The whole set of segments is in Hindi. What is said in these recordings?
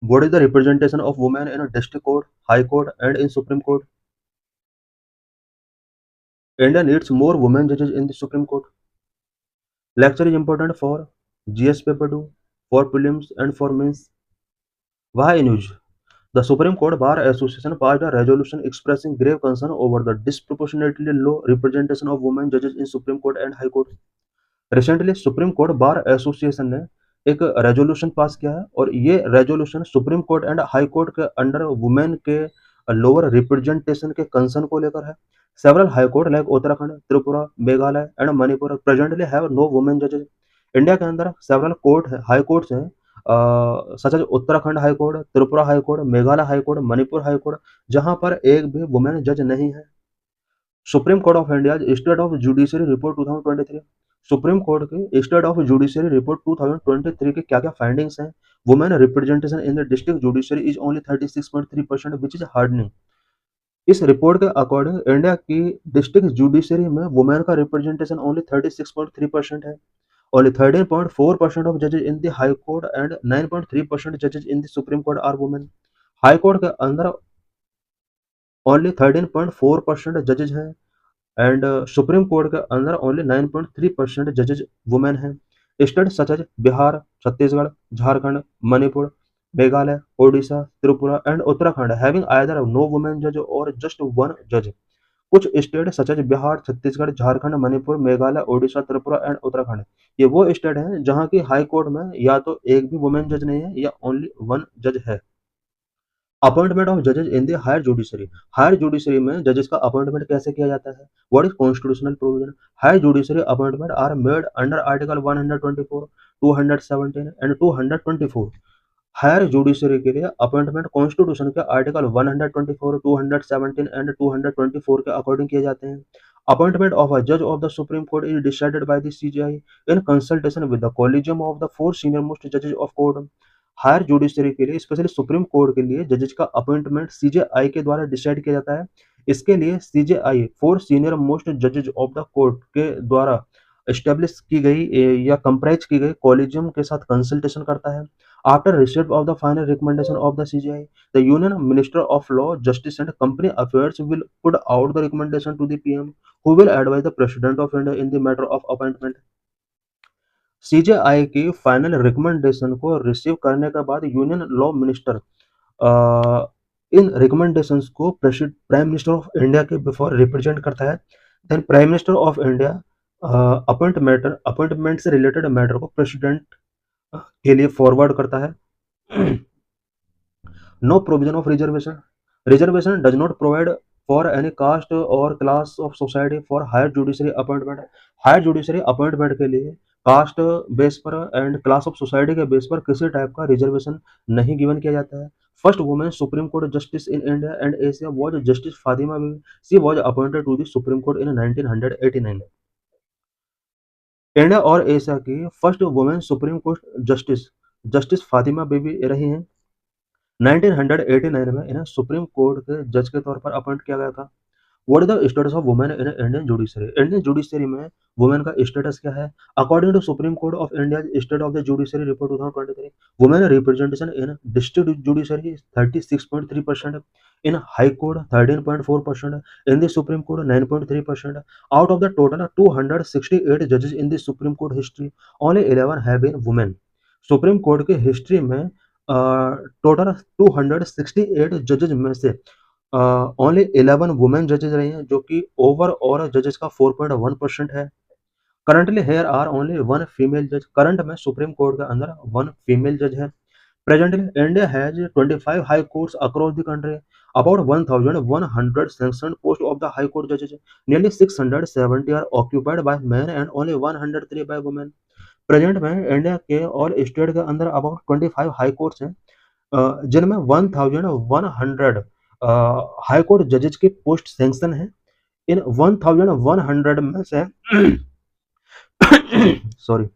What is the representation of women in a district court, high court, and in Supreme Court? India needs more women judges in the Supreme Court. Lecture is important for GS paper 2, for prelims, and for mains. Why news? The Supreme Court Bar Association passed a resolution expressing grave concern over the disproportionately low representation of women judges in Supreme Court and High Court. Recently supreme court bar association ने एक रेजोल्यूशन पास किया है और ये resolution supreme court and high court के अंडर वुमेन के लोअर रिप्रेजेंटेशन के कंसर्न को लेकर है. Several high court like Uttarakhand, Tripura, Meghalaya and Manipur presently have no women जजेस. इंडिया के अंदर सेवरल कोर्ट है, हाई कोर्ट्स हैं, such as Uttarakhand high court, Tripura high court, Meghalaya high court, Manipur high court, जहां पर एक भी वुमेन जज नहीं है. Supreme court of India state of judiciary report 2023. Supreme court के स्टेट ऑफ जुडिशरी रिपोर्ट 2023 के क्या क्या फाइंडिंग्स हैं? Women representation in the district judiciary is only 36.3% which is hardening. इस रिपोर्ट के अकॉर्डिंग इंडिया की डिस्ट्रिक्ट जुडिशरी में वुमेन का रिप्रेजेंटेशन ओनली 36.3% है. ओनली 13.4% ऑफ जजेस in the high court and 9.3% जजेस in the supreme court are women. High court के अंदर ओनली 13.4% जजेज हैं एंड सुप्रीम कोर्ट के अंदर ओनली 9.3% जजेज वुमेन हैं. State such as Bihar, Chhattisgarh, Jharkhand, Manipur, Meghalaya, Odisha, Tripura and Uttarakhand having either no women जज और जस्ट वन जज. कुछ state such as Bihar, Chhattisgarh, Jharkhand, Manipur, Meghalaya, Odisha, Tripura and Uttarakhand, ये वो स्टेट हैं जहां की हाई कोर्ट में या तो एक भी वुमेन जज नहीं है या ओनली वन जज है. अपॉइंटमेंट ऑफ जजेस in the higher judiciary. Higher judiciary में जजेस का अपॉइंटमेंट कैसे किया जाता है? What is constitutional provision? Higher judiciary appointment are made under article 124, 217 and 224. Higher judiciary के लिए अपॉइंटमेंट कॉन्स्टिट्यूशन के आर्टिकल 124, 217 एंड 224 के अकॉर्डिंग किए जाते हैं. अपॉइंटमेंट ऑफ अ जज of the supreme court is decided by the CGI in consultation with the collegium of the four senior most जजेस ऑफ कोर्ट. हायर जुडिशरी के लिए स्पेशली सुप्रीम कोर्ट के लिए जजेस का अपॉइंटमेंट सीजेआई के द्वारा डिसाइड किया जाता है. इसके लिए सीजेआई फोर सीनियर मोस्ट जजेस ऑफ द कोर्ट के द्वारा एस्टेब्लिश की गई या कंप्राइज की गई कॉलेजियम के साथ कंसल्टेशन करता है. After receipt of the final recommendation of the CJI, the union minister of law, justice and company affairs will put out the recommendation to the PM who will advise the president of India in the matter of appointment. CJI की फाइनल रिकमेंडेशन को रिसीव करने के बाद यूनियन लॉ मिनिस्टर इन रिकमेंडेशंस को प्राइम मिनिस्टर ऑफ इंडिया के बिफोर रिप्रेजेंट करता है. Then prime minister of India appointment से रिलेटेड मैटर को प्रेसिडेंट के लिए फॉरवर्ड करता है. No provision of reservation. Reservation does not provide for any caste और class of society for higher judiciary appointment. Higher judiciary appointment के लिए कास्ट बेस पर एंड क्लास ऑफ सोसाइटी के बेस पर किसी टाइप का रिजर्वेशन नहीं गिवन किया जाता है. First women supreme court justice in India and Asia was justice Fatima Beevi. She was appointed to the supreme court in 1989. India और एशिया की first women supreme court justice justice Fatima Beevi रही हैं. 1989 में इन्हें सुप्रीम कोर्ट के जज के तौर पर अपॉइंट किया गया था. What is the status of women in Indian judiciary? Indian judiciary में वुमेन का स्टेटस क्या है? According to supreme court of India state of the judiciary report 2023, women representation in district judiciary 36.3%, in high court 13.4%, in the supreme court 9.3%. Out of the total 268 जजेस in the supreme court history, only 11 have been women. Supreme court की हिस्ट्री में टोटल 268 जजेज में से ओनली 11 वुमेन जजेस रही हैं, जो कि ओवर और जजेस का 4.1% है. Currently here are only one female जज. करंट में सुप्रीम कोर्ट के अंदर वन फीमेल जज है. Presently India has 25 high courts across the country. About 1100 sanctioned post of the high court judges. Nearly 670 are occupied by men and only 103 by women. Present में इंडिया के और स्टेट के अंदर अबाउट 25 हाई कोर्ट्स हैं, जिनमें 1100 हाई कोर्ट जजेस की पोस्ट सैंक्शन है. इन 1100 में से सॉरी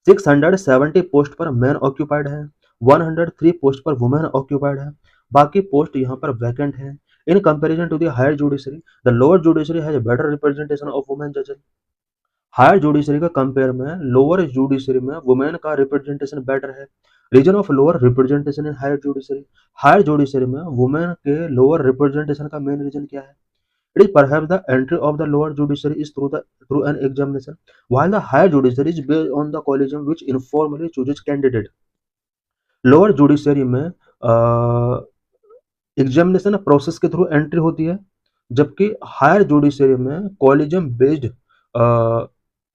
670 पोस्ट पर मैन ऑक्यूपाइड है, 103 पोस्ट पर वुमेन ऑक्यूपाइड है. बाकी पोस्ट यहाँ पर वैकेंट है. In comparison to the higher judiciary, the lower judiciary has better representation of women जजेस. हायर जुडिशरी का कंपेयर में लोअर जुडिशरी में वुमेन का रिप्रेजेंटेशन बेटर है. Reason of lower representation in higher judiciary में वुमेन के लोअर रिप्रेजेंटेशन का मेन रीजन क्या है? It is perhaps the entry of the lower judiciary is through an examination, while the higher judiciary is based on the collegium which informally chooses candidate. Lower judiciary में एग्जामिनेशन प्रोसेस के थ्रू एंट्री होती है, जबकि हायर जुडिशरी में कॉलेजियम बेस्ड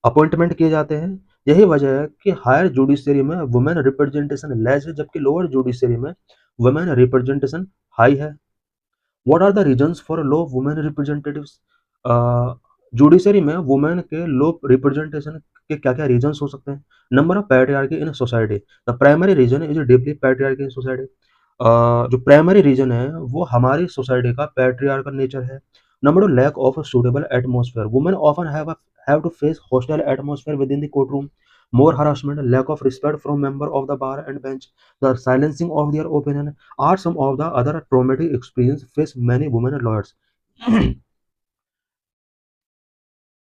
अपॉइंटमेंट किए जाते हैं। यही वजह है कि हायर जुडिशरी में वुमेन रिप्रेजेंटेशन लेस है, जबकि लोअर जुडिशरी में वुमेन रिप्रेजेंटेशन हाई है। What are the reasons for low women representatives? Judiciary में वुमेन के लो रिप्रेजेंटेशन के क्या क्या रीजंस हो सकते हैं? Number of patriarchy in society, the primary reason is deeply patriarchy in society. जो प्राइमरी रीजन है वो हमारी सोसाइटी का पैट्रियार्कल नेचर है। Number 2, lack of suitable atmosphere, women often have to face hostile atmosphere within the court room, more harassment, lack of respect from member of the bar and bench, the silencing of their opinion are some of the other traumatic experience face many women lawyers.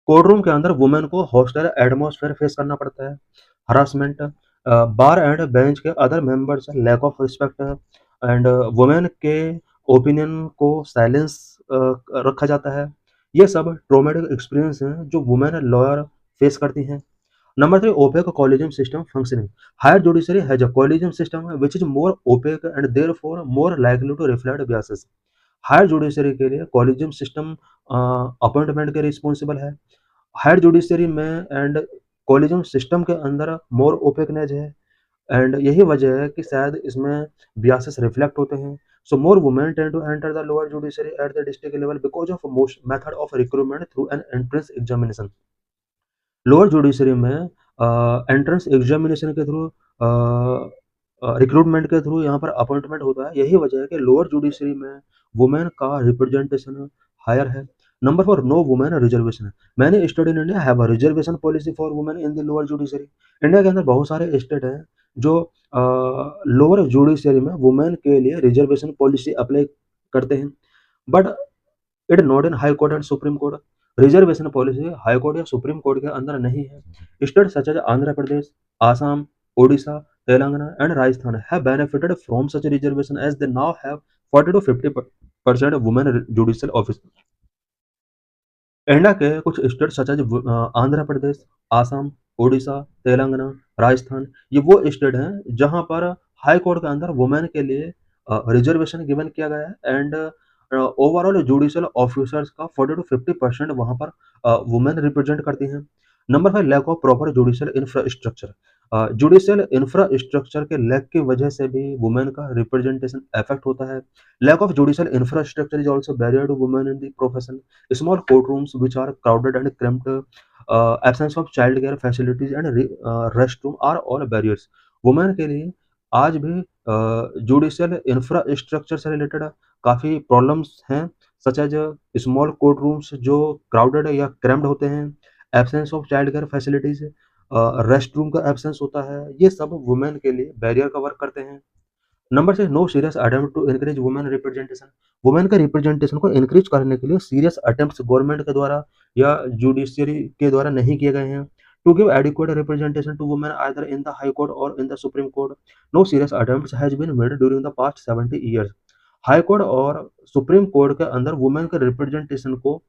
Court room के अंदर वुमेन को हॉस्टाइल एटमॉस्फेयर फेस करना पड़ता है, हरासमेंट, बार एंड बेंच के other members, lack of respect and women के ओपिनियन को साइलेंस रखा जाता है। ये सब ट्रॉमेटिक एक्सपीरियंस हैं जो वुमेन लॉयर फेस करती हैं। Number 3, opaque collegium system functioning. Higher judiciary has a collegium system which is more opaque and therefore more likely to reflect biases. Higher judiciary के लिए कॉलेजियम सिस्टम अपॉइंटमेंट के रिस्पॉन्सिबल है। हायर जुडिशरी में एंड कॉलेजियम सिस्टम के अंदर मोर ओपेकनेस है, एंड यही वजह है कि शायद इसमें बियासेस रिफ्लेक्ट होते हैं। So more women tend to enter the lower judiciary at the district level because of most method of recruitment through an entrance examination. Lower judiciary में एंट्रेंस एग्जामिनेशन के थ्रू रिक्रूटमेंट के थ्रू यहाँ पर अपॉइंटमेंट होता है। यही वजह है कि लोअर जुडिशरी में वुमेन का रिप्रेजेंटेशन हायर है। Number 4, no women reservation. Many state in India have a reservation policy for women in the lower judiciary. India के अंदर बहुत सारे स्टेट हैं जो लोअर जुडिशरी में वुमेन के लिए रिजर्वेशन पॉलिसी अप्लाई करते हैं, but it not in high court and supreme court. Reservation policy high court या सुप्रीम कोर्ट के अंदर नहीं है। State such as Andhra Pradesh, Assam, Odisha, Telangana and Rajasthan have benefited from such reservation as they now have 40 to 50% women judicial officer. India के कुछ state such as Andhra Pradesh, Assam, Odisha, Telangana, Rajasthan, ये वो स्टेट हैं जहां पर हाई कोर्ट के अंदर वुमेन के लिए रिजर्वेशन गिवन किया गया है, एंड ओवरऑल जुडिशियल ऑफिसर्स का 40 to 50% वहां पर वुमेन रिप्रेजेंट करती हैं। Number 5, lack of proper judicial infrastructure. Judicial infrastructure के लैक की वजह से भी वुमेन का रिप्रेजेंटेशन अफेक्ट होता है। Lack of judicial infrastructure is also barrier to women in the profession. Small courtrooms which are crowded and cramped, absence of child care facilities and restroom are all barriers. Women के लिए आज भी जुडिशियल इंफ्रास्ट्रक्चर से रिलेटेड काफ़ी प्रॉब्लम्स हैं, such as small court rooms जो क्राउडेड या क्रैम्ड होते हैं, absence of child care facilities, rest room का एब्सेंस होता है, ये सब वुमेन के लिए बैरियर का वर्क करते हैं। Number 6, no serious attempt to increase women representation. Women का रिप्रेजेंटेशन को इंक्रीज करने के लिए सीरियस अटेम्प्ट्स गवर्नमेंट के द्वारा या जुडिशियरी के द्वारा नहीं किए गए हैं। To give adequate representation to women either in the high court और in the supreme court, no serious attempts has been made during the past 70 years. High court और सुप्रीम कोर्ट के अंदर वुमेन के रिप्रेजेंटेशन को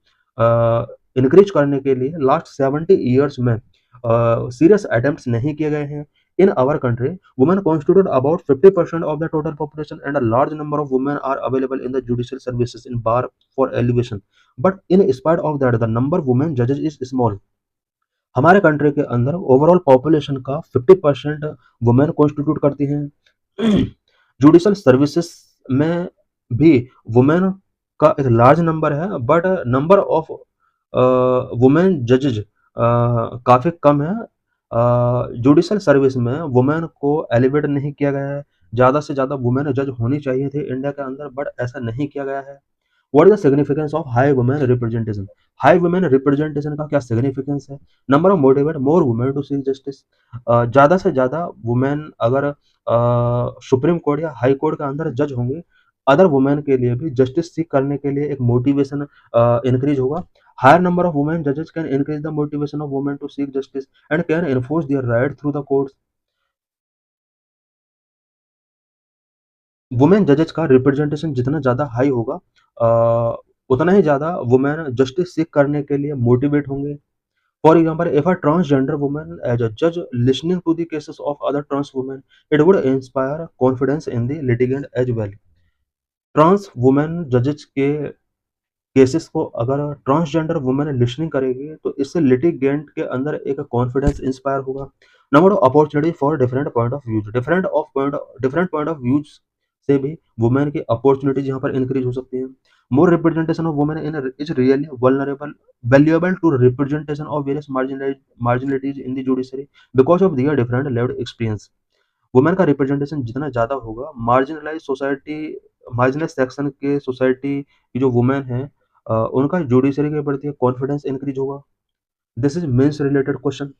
इंक्रीज करने के लिए लास्ट 70 ईयर्स में सीरियस अटेम्प्ट्स नहीं किए गए हैं। In our country, women constitute about 50% of the total population, and a large number of women are available in the judicial services in bar for elevation. But in spite of that, the number of women judges is small. हमारे कंट्री के अंदर ओवरऑल पॉपुलेशन का 50% वुमेन कॉन्स्टिट्यूट करती हैं। जुडिशियल सर्विसेज में भी वुमेन का एक लार्ज नंबर है, बट नंबर ऑफ वुमेन जजेज काफ़ी कम है। जुडिशियल सर्विस में वुमेन को एलिवेट नहीं किया गया है। ज़्यादा से ज़्यादा वुमेन जज होनी चाहिए थी इंडिया के अंदर, बट ऐसा नहीं किया गया है। What is the significance of high women representation? High women representation का क्या सिग्निफिकेंस है? Number of motivate more women to seek justice. ज़्यादा से ज़्यादा वुमेन अगर सुप्रीम कोर्ट या हाई कोर्ट के अंदर जज होंगे, अदर वुमेन के लिए भी जस्टिस सीख करने के लिए एक मोटिवेशन इंक्रीज होगा। Higher number of women judges can increase the motivation of women to seek justice and can enforce their right through the courts. Women जजेस का रिप्रेजेंटेशन जितना ज़्यादा हाई होगा उतना ही ज़्यादा वुमेन जस्टिस सीख करने के लिए मोटिवेट होंगे। For example, if a transgender woman as a जज listening to the cases of other trans women, it would inspire confidence in the litigant as well. Trans women जजेस के केसेस को अगर ट्रांसजेंडर वुमेन लिसनिंग करेगी तो इससे लिटिगेंट के अंदर एक कॉन्फिडेंस इंस्पायर होगा। Number opportunity for different point of views, different point of views से भी वुमेन की अपॉर्चुनिटीज यहाँ पर इंक्रीज हो सकती है। More representation of women in is really vulnerable valuable to representation of various marginalities in the judiciary because of their different level experience. Women का रिप्रेजेंटेशन जितना ज़्यादा होगा, मार्जिनलाइज सेक्शन के सोसाइटी की जो वुमेन है उनका जुडिशरी के प्रति कॉन्फिडेंस इंक्रीज होगा। This is mains related question.